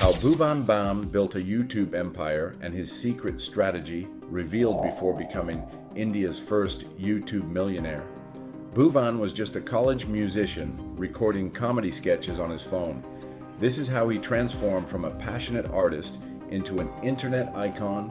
How Bhuvan Bam built a YouTube empire and his secret strategy revealed before becoming India's first YouTube millionaire. Bhuvan was just a college musician recording comedy sketches on his phone. This is how he transformed from a passionate artist into an internet icon,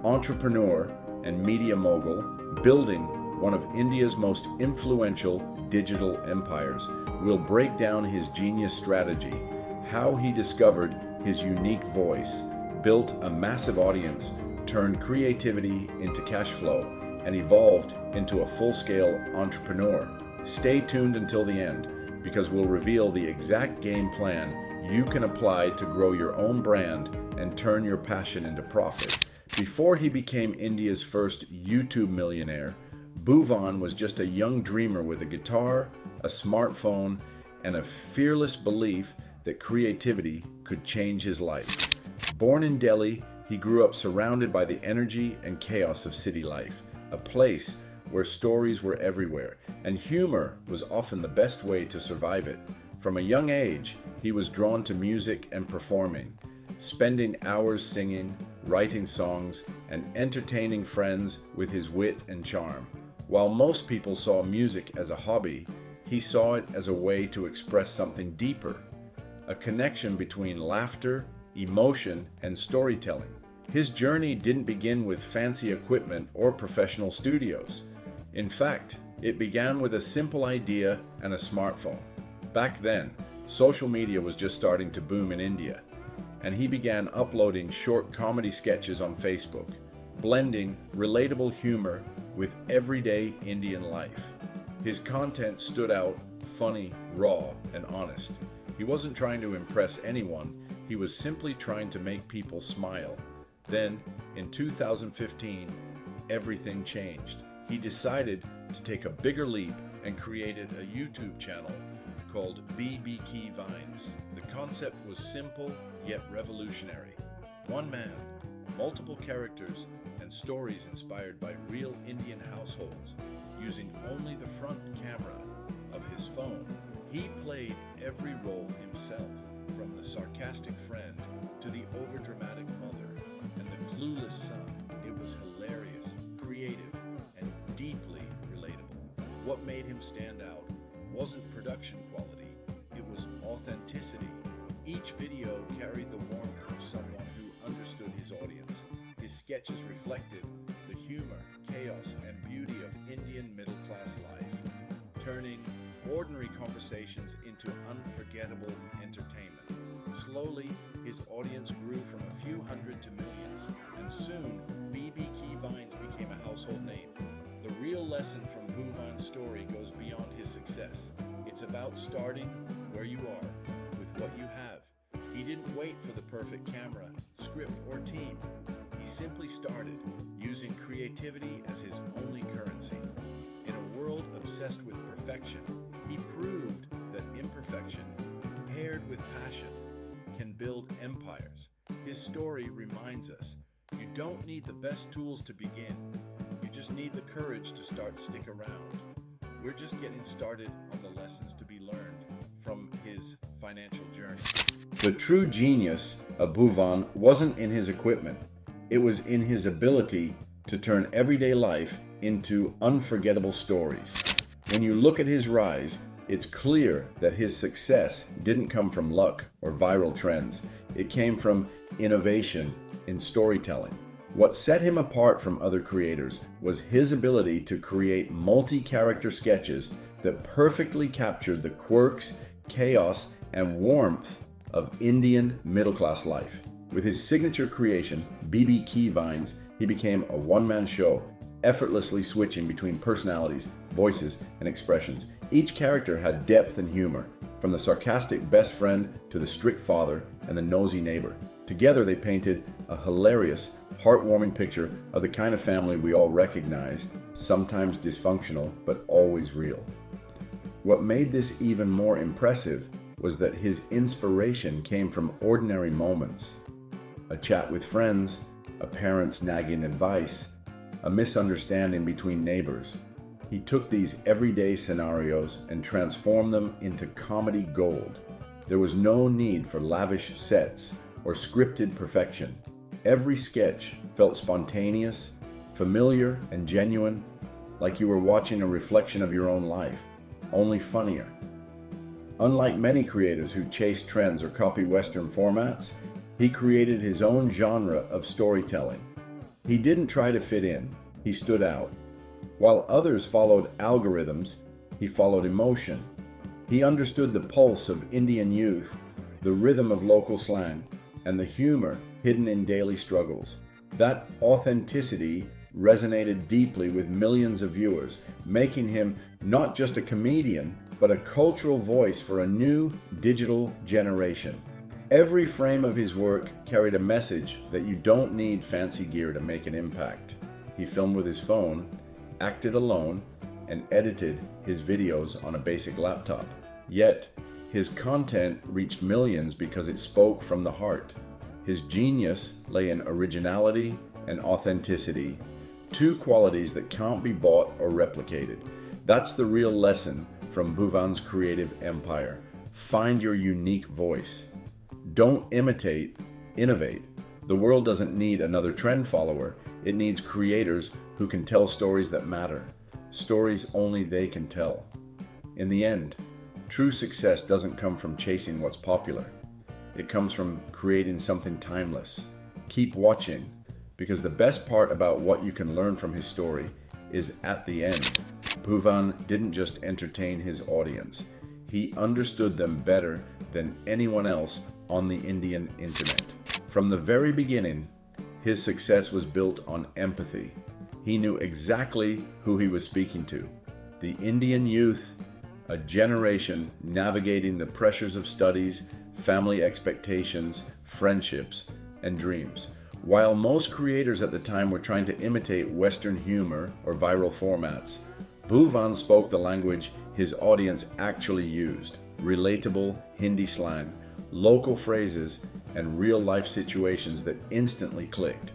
entrepreneur, and media mogul, building one of India's most influential digital empires. We'll break down his genius strategy, how he discovered his unique voice, built a massive audience, turned creativity into cash flow, and evolved into a full-scale entrepreneur. Stay tuned until the end, because we'll reveal the exact game plan you can apply to grow your own brand and turn your passion into profit. Before he became India's first YouTube millionaire, Bhuvan was just a young dreamer with a guitar, a smartphone, and a fearless belief that creativity could change his life. Born in Delhi, he grew up surrounded by the energy and chaos of city life, a place where stories were everywhere, and humor was often the best way to survive it. From a young age, he was drawn to music and performing, spending hours singing, writing songs, and entertaining friends with his wit and charm. While most people saw music as a hobby, he saw it as a way to express something deeper, a connection between laughter, emotion, and storytelling. His journey didn't begin with fancy equipment or professional studios. In fact, it began with a simple idea and a smartphone. Back then, social media was just starting to boom in India, and he began uploading short comedy sketches on Facebook, blending relatable humor with everyday Indian life. His content stood out, funny, raw, and honest. He wasn't trying to impress anyone, he was simply trying to make people smile. Then, in 2015, everything changed. He decided to take a bigger leap and created a YouTube channel called BB Vines. The concept was simple yet revolutionary. One man, multiple characters, and stories inspired by real Indian households, using only the front camera of his phone. He played every role himself, from the sarcastic friend to the overdramatic mother and the clueless son. It was hilarious, creative, and deeply relatable. What made him stand out wasn't production quality, it was authenticity. Each video carried the warmth of someone who understood his audience. His sketches reflected the humor, chaos, and beauty of Indian middle-class life, turning ordinary conversations into unforgettable entertainment. Slowly, his audience grew from a few hundred to millions, and soon, BB Vines became a household name. The real lesson from Bhuvan's story goes beyond his success. It's about starting where you are, with what you have. He didn't wait for the perfect camera, script, or team. He simply started, using creativity as his only currency. In a world obsessed with perfection, he proved that imperfection, paired with passion, can build empires. His story reminds us, you don't need the best tools to begin. You just need the courage to stick around. We're just getting started on the lessons to be learned from his financial journey. The true genius of Bhuvan wasn't in his equipment. It was in his ability to turn everyday life into unforgettable stories. When you look at his rise, it's clear that his success didn't come from luck or viral trends. It came from innovation in storytelling. What set him apart from other creators was his ability to create multi-character sketches that perfectly captured the quirks, chaos, and warmth of Indian middle-class life. With his signature creation, BB Vines, he became a one-man show, effortlessly switching between personalities, voices, and expressions. Each character had depth and humor, from the sarcastic best friend to the strict father and the nosy neighbor. Together they painted a hilarious, heartwarming picture of the kind of family we all recognized, sometimes dysfunctional, but always real. What made this even more impressive was that his inspiration came from ordinary moments. A chat with friends, a parent's nagging advice, a misunderstanding between neighbors. He took these everyday scenarios and transformed them into comedy gold. There was no need for lavish sets or scripted perfection. Every sketch felt spontaneous, familiar, and genuine, like you were watching a reflection of your own life, only funnier. Unlike many creators who chase trends or copy Western formats, he created his own genre of storytelling. He didn't try to fit in, he stood out. While others followed algorithms, he followed emotion. He understood the pulse of Indian youth, the rhythm of local slang, and the humor hidden in daily struggles. That authenticity resonated deeply with millions of viewers, making him not just a comedian, but a cultural voice for a new digital generation. Every frame of his work carried a message that you don't need fancy gear to make an impact. He filmed with his phone, acted alone, and edited his videos on a basic laptop. Yet, his content reached millions because it spoke from the heart. His genius lay in originality and authenticity, two qualities that can't be bought or replicated. That's the real lesson from Bhuvan's creative empire. Find your unique voice. Don't imitate, innovate. The world doesn't need another trend follower. It needs creators who can tell stories that matter, stories only they can tell. In the end, true success doesn't come from chasing what's popular. It comes from creating something timeless. Keep watching, because the best part about what you can learn from his story is at the end. Bhuvan didn't just entertain his audience. He understood them better than anyone else on the Indian internet. From the very beginning, his success was built on empathy. He knew exactly who he was speaking to. The Indian youth, a generation navigating the pressures of studies, family expectations, friendships, and dreams. While most creators at the time were trying to imitate Western humor or viral formats, Bhuvan spoke the language his audience actually used: relatable Hindi slang, local phrases, and real-life situations that instantly clicked.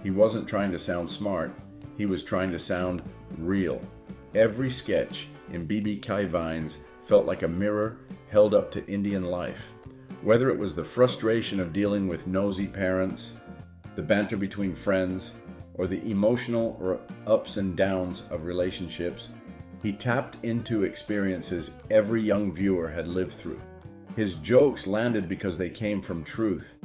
He wasn't trying to sound smart, he was trying to sound real. Every sketch in BBK Vines felt like a mirror held up to Indian life. Whether it was the frustration of dealing with nosy parents, the banter between friends, or the emotional ups and downs of relationships, he tapped into experiences every young viewer had lived through. His jokes landed because they came from truth,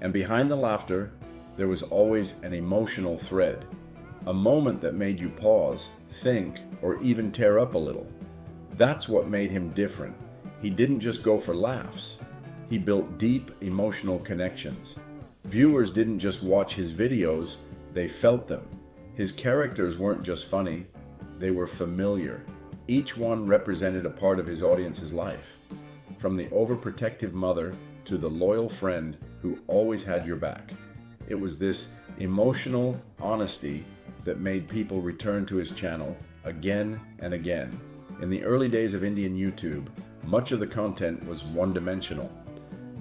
and behind the laughter, there was always an emotional thread, a moment that made you pause, think, or even tear up a little. That's what made him different. He didn't just go for laughs. He built deep emotional connections. Viewers didn't just watch his videos, they felt them. His characters weren't just funny, they were familiar. Each one represented a part of his audience's life, from the overprotective mother to the loyal friend who always had your back. It was this emotional honesty that made people return to his channel again and again. In the early days of Indian YouTube, much of the content was one-dimensional,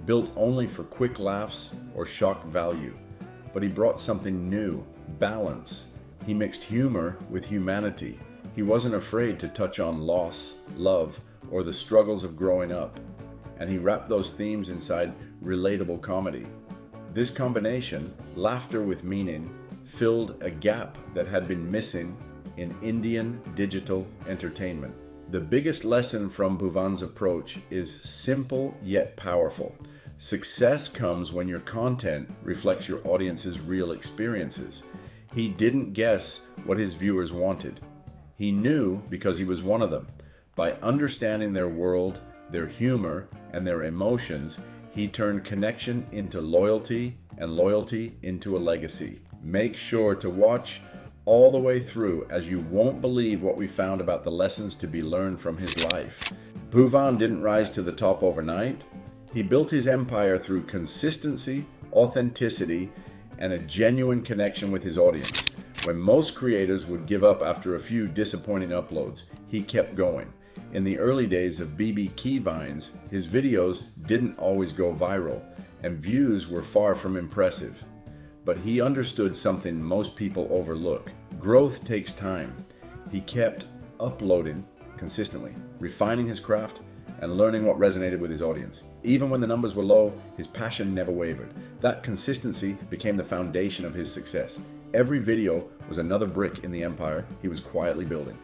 built only for quick laughs or shock value. But he brought something new, balance. He mixed humor with humanity. He wasn't afraid to touch on loss, love, or the struggles of growing up. And he wrapped those themes inside relatable comedy. This combination, laughter with meaning, filled a gap that had been missing in Indian digital entertainment. The biggest lesson from Bhuvan's approach is simple yet powerful. Success comes when your content reflects your audience's real experiences. He didn't guess what his viewers wanted. He knew because he was one of them. By understanding their world, their humor, and their emotions, he turned connection into loyalty and loyalty into a legacy. Make sure to watch all the way through, as you won't believe what we found about the lessons to be learned from his life. Bhuvan didn't rise to the top overnight. He built his empire through consistency, authenticity, and a genuine connection with his audience. When most creators would give up after a few disappointing uploads, he kept going. In the early days of BBK Vines, his videos didn't always go viral, and views were far from impressive. But he understood something most people overlook. Growth takes time. He kept uploading consistently, refining his craft, and learning what resonated with his audience. Even when the numbers were low, his passion never wavered. That consistency became the foundation of his success. Every video was another brick in the empire he was quietly building.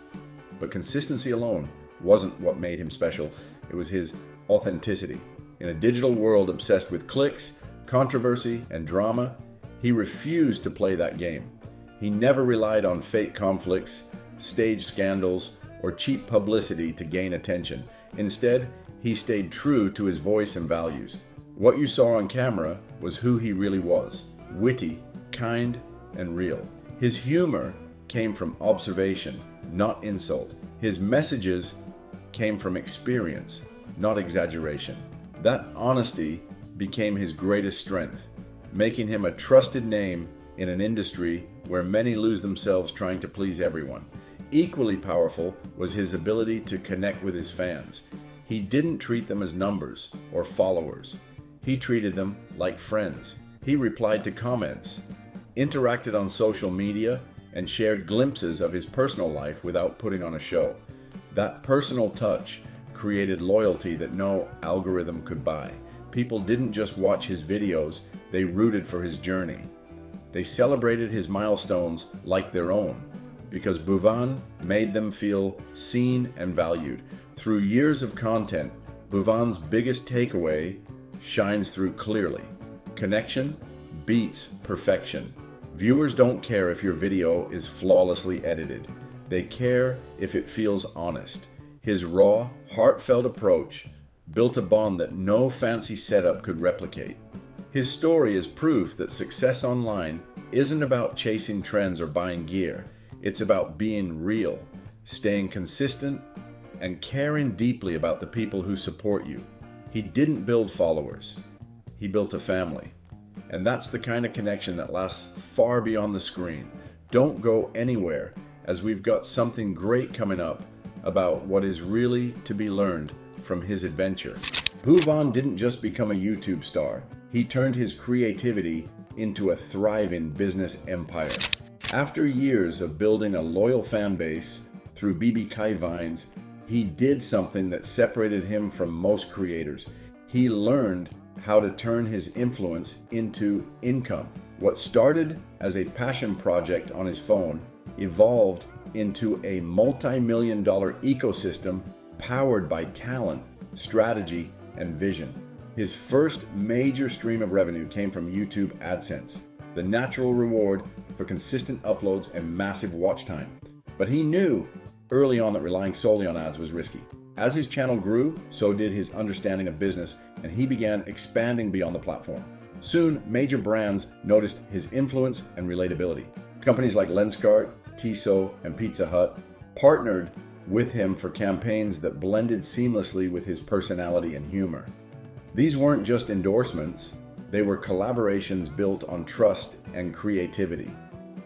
But consistency alone wasn't what made him special. It was his authenticity. In a digital world obsessed with clicks, controversy, and drama, he refused to play that game. He never relied on fake conflicts, stage scandals, or cheap publicity to gain attention. Instead, he stayed true to his voice and values. What you saw on camera was who he really was: witty, kind, and real. His humor came from observation, not insult. His messages came from experience, not exaggeration. That honesty became his greatest strength, making him a trusted name in an industry where many lose themselves trying to please everyone. Equally powerful was his ability to connect with his fans. He didn't treat them as numbers or followers. He treated them like friends. He replied to comments, interacted on social media, and shared glimpses of his personal life without putting on a show. That personal touch created loyalty that no algorithm could buy. People didn't just watch his videos, they rooted for his journey. They celebrated his milestones like their own, because Bhuvan made them feel seen and valued. Through years of content, Bhuvan's biggest takeaway shines through clearly. Connection beats perfection. Viewers don't care if your video is flawlessly edited. They care if it feels honest. His raw, heartfelt approach built a bond that no fancy setup could replicate. His story is proof that success online isn't about chasing trends or buying gear. It's about being real, staying consistent, and caring deeply about the people who support you. He didn't build followers. He built a family. And that's the kind of connection that lasts far beyond the screen. Don't go anywhere, as we've got something great coming up about what is really to be learned from his adventure. Bhuvan didn't just become a YouTube star. He turned his creativity into a thriving business empire. After years of building a loyal fan base through BBK Vines, he did something that separated him from most creators. He learned how to turn his influence into income. What started as a passion project on his phone evolved into a multi-million-dollar ecosystem powered by talent, strategy, and vision. His first major stream of revenue came from YouTube AdSense, the natural reward for consistent uploads and massive watch time. But he knew early on that relying solely on ads was risky. As his channel grew, so did his understanding of business, and he began expanding beyond the platform. Soon, major brands noticed his influence and relatability. Companies like Lenskart, Tissot, and Pizza Hut partnered with him for campaigns that blended seamlessly with his personality and humor. These weren't just endorsements, they were collaborations built on trust and creativity.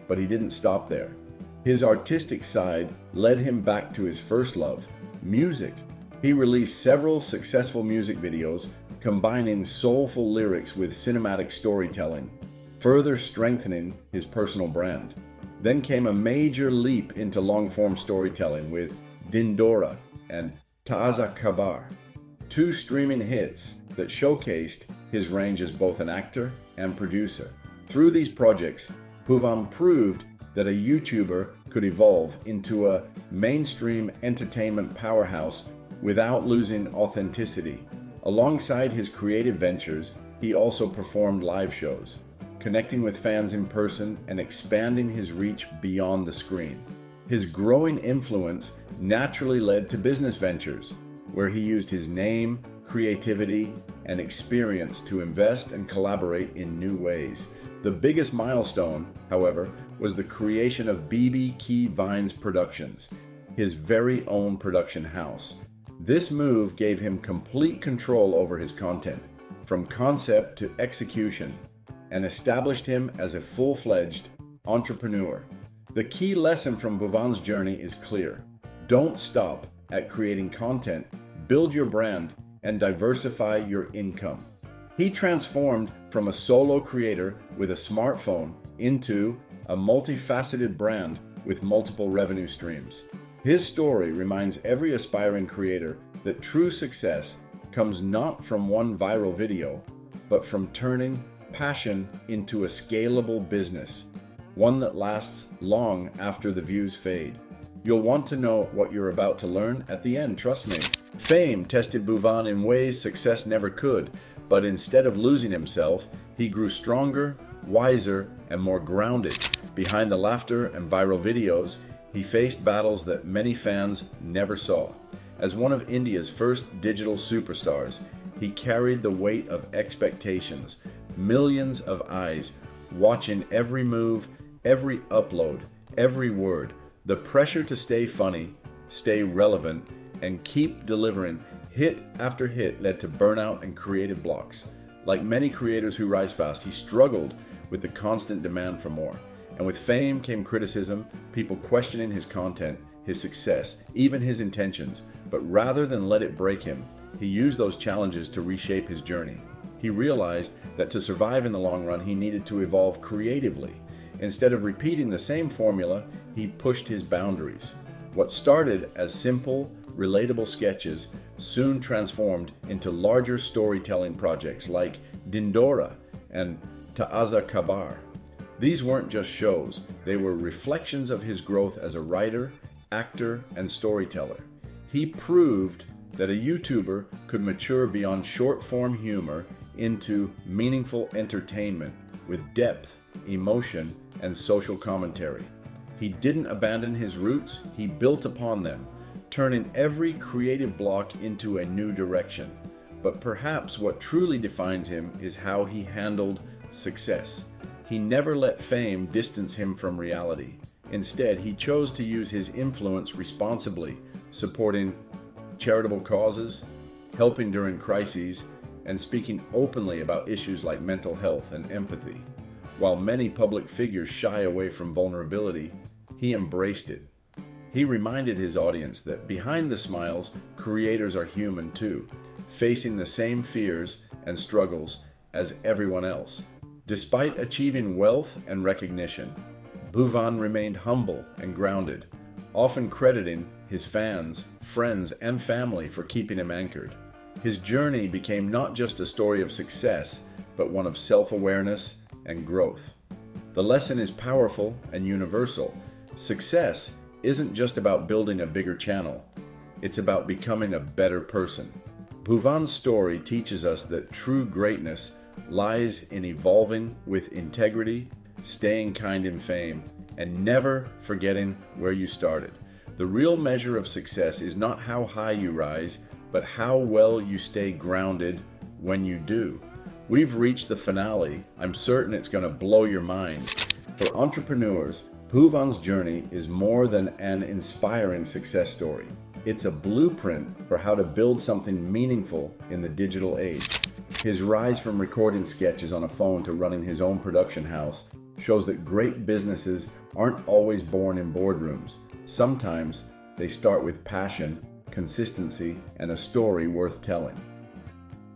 But he didn't stop there. His artistic side led him back to his first love, music. He released several successful music videos combining soulful lyrics with cinematic storytelling, further strengthening his personal brand. Then came a major leap into long-form storytelling with Dindora and Taza Kabar, two streaming hits that showcased his range as both an actor and producer. Through these projects, Bhuvan proved that a YouTuber could evolve into a mainstream entertainment powerhouse without losing authenticity. Alongside his creative ventures, he also performed live shows, connecting with fans in person and expanding his reach beyond the screen. His growing influence naturally led to business ventures, where he used his name, creativity, and experience to invest and collaborate in new ways. The biggest milestone, however, was the creation of BBK Vines Productions, his very own production house. This move gave him complete control over his content, from concept to execution, and established him as a full-fledged entrepreneur. The key lesson from Bhuvan's journey is clear. Don't stop at creating content, build your brand, and diversify your income. He transformed from a solo creator with a smartphone into a multifaceted brand with multiple revenue streams. His story reminds every aspiring creator that true success comes not from one viral video, but from turning passion into a scalable business, one that lasts long after the views fade. You'll want to know what you're about to learn at the end, trust me. Fame tested Bhuvan in ways success never could, but instead of losing himself, he grew stronger, wiser, and more grounded. Behind the laughter and viral videos, he faced battles that many fans never saw. As one of India's first digital superstars, he carried the weight of expectations, millions of eyes watching every move, every upload, every word. The pressure to stay funny, stay relevant, and keep delivering hit after hit led to burnout and creative blocks. Like many creators who rise fast, he struggled with the constant demand for more. And with fame came criticism, people questioning his content, his success, even his intentions. But rather than let it break him, he used those challenges to reshape his journey. He realized that to survive in the long run, he needed to evolve creatively. Instead of repeating the same formula, he pushed his boundaries. What started as simple, relatable sketches soon transformed into larger storytelling projects like Dindora and Ta'aza Kabar. These weren't just shows, they were reflections of his growth as a writer, actor, and storyteller. He proved that a YouTuber could mature beyond short-form humor into meaningful entertainment with depth, emotion, and social commentary. He didn't abandon his roots, he built upon them, turning every creative block into a new direction. But perhaps what truly defines him is how he handled success. He never let fame distance him from reality. Instead, he chose to use his influence responsibly, supporting charitable causes, helping during crises, and speaking openly about issues like mental health and empathy. While many public figures shy away from vulnerability, he embraced it. He reminded his audience that behind the smiles, creators are human too, facing the same fears and struggles as everyone else. Despite achieving wealth and recognition, Bhuvan remained humble and grounded, often crediting his fans, friends, and family for keeping him anchored. His journey became not just a story of success, but one of self-awareness and growth. The lesson is powerful and universal. Success isn't just about building a bigger channel, it's about becoming a better person. Bhuvan's story teaches us that true greatness lies in evolving with integrity, staying kind in fame, and never forgetting where you started. The real measure of success is not how high you rise, but how well you stay grounded when you do. We've reached the finale. I'm certain it's going to blow your mind. For entrepreneurs, Bhuvan's journey is more than an inspiring success story. It's a blueprint for how to build something meaningful in the digital age. His rise from recording sketches on a phone to running his own production house shows that great businesses aren't always born in boardrooms. Sometimes they start with passion, consistency, and a story worth telling.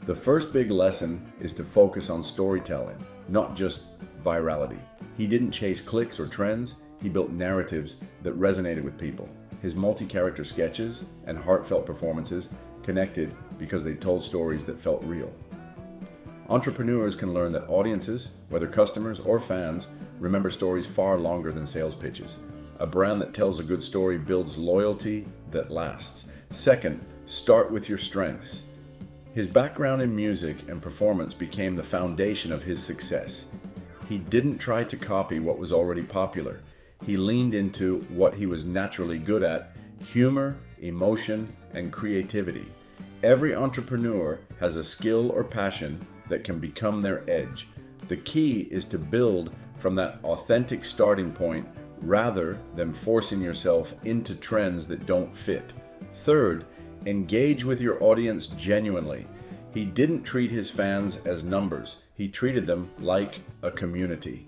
The first big lesson is to focus on storytelling, not just virality. He didn't chase clicks or trends, he built narratives that resonated with people. His multi-character sketches and heartfelt performances connected because they told stories that felt real. Entrepreneurs can learn that audiences, whether customers or fans, remember stories far longer than sales pitches. A brand that tells a good story builds loyalty that lasts. Second, start with your strengths. His background in music and performance became the foundation of his success. He didn't try to copy what was already popular. He leaned into what he was naturally good at: humor, emotion, and creativity. Every entrepreneur has a skill or passion that can become their edge. The key is to build from that authentic starting point rather than forcing yourself into trends that don't fit. Third, engage with your audience genuinely. He didn't treat his fans as numbers. He treated them like a community.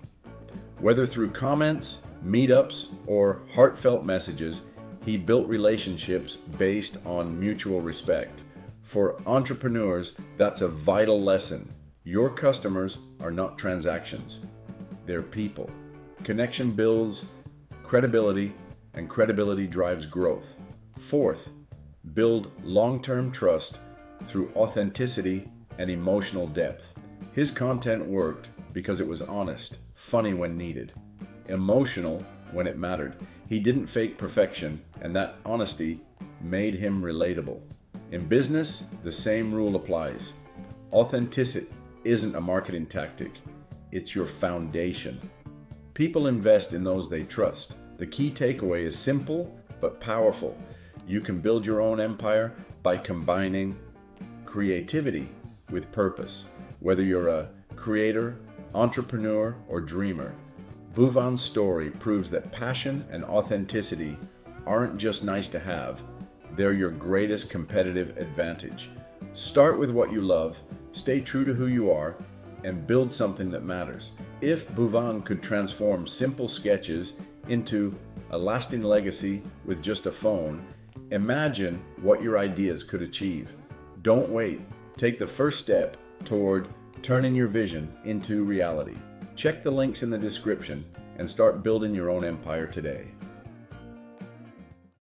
Whether through comments, meetups, or heartfelt messages, he built relationships based on mutual respect. For entrepreneurs, that's a vital lesson. Your customers are not transactions. They're people. Connection builds credibility, and credibility drives growth. Fourth, build long-term trust through authenticity and emotional depth. His content worked because it was honest, funny when needed, emotional when it mattered. He didn't fake perfection, and that honesty made him relatable. In business, the same rule applies. Authenticity isn't a marketing tactic, it's your foundation. People invest in those they trust. The key takeaway is simple but powerful. You can build your own empire by combining creativity with purpose. Whether you're a creator, entrepreneur, or dreamer, Bhuvan's story proves that passion and authenticity aren't just nice to have, they're your greatest competitive advantage. Start with what you love, stay true to who you are, and build something that matters. If Bhuvan could transform simple sketches into a lasting legacy with just a phone, imagine what your ideas could achieve. Don't wait. Take the first step toward turning your vision into reality. Check the links in the description and start building your own empire today.